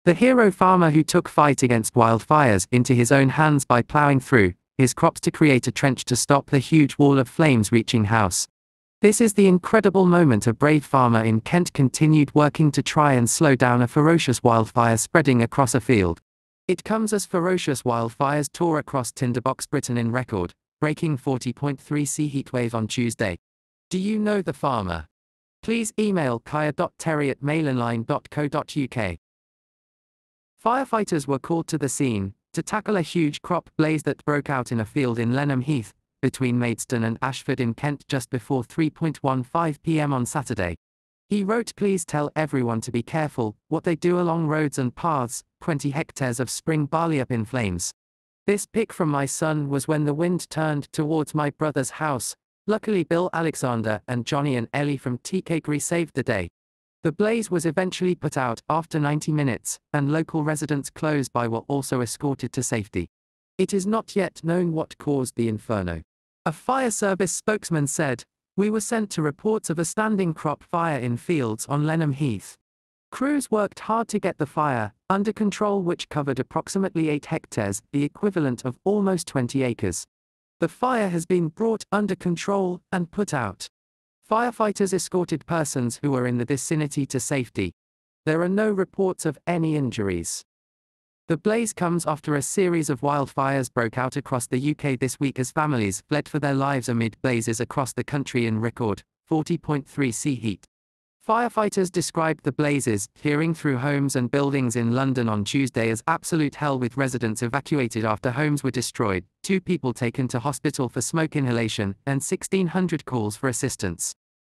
The hero farmer who took fight against wildfires into his own hands by plowing through his crops to create a trench to stop the huge wall of flames reaching house. This is the incredible moment a brave farmer in Kent continued working to try and slow down a ferocious wildfire spreading across a field. It comes as ferocious wildfires tore across Tinderbox, Britain in record-breaking 40.3°C heatwave on Tuesday. Do you know the farmer? Please email kaya.terry@mailandline.co.uk. Firefighters were called to the scene to tackle a huge crop blaze that broke out in a field in Lenham Heath, between Maidstone and Ashford in Kent just before 3:15 p.m. on Saturday. He wrote, "Please tell everyone to be careful what they do along roads and paths, 20 hectares of spring barley up in flames. This pic from my son was when the wind turned towards my brother's house. Luckily Bill, Alexander and Johnny and Ellie from TKGRI saved the day." The blaze was eventually put out after 90 minutes, and local residents close by were also escorted to safety. It is not yet known what caused the inferno. A fire service spokesman said, "We were sent to reports of a standing crop fire in fields on Lenham Heath. Crews worked hard to get the fire under control, which covered approximately 8 hectares, the equivalent of almost 20 acres. The fire has been brought under control and put out. Firefighters escorted persons who were in the vicinity to safety. There are no reports of any injuries." The blaze comes after a series of wildfires broke out across the UK this week as families fled for their lives amid blazes across the country in record 40.3°C heat. Firefighters described the blazes tearing through homes and buildings in London on Tuesday as absolute hell, with residents evacuated after homes were destroyed, 2 people taken to hospital for smoke inhalation, and 1,600 calls for assistance.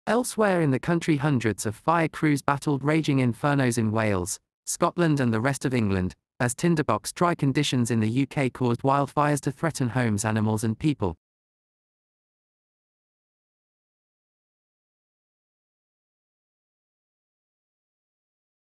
Elsewhere in the country, hundreds of fire crews battled raging infernos in Wales, Scotland and the rest of England, as Tinderbox dry conditions in the UK caused wildfires to threaten homes, animals and people.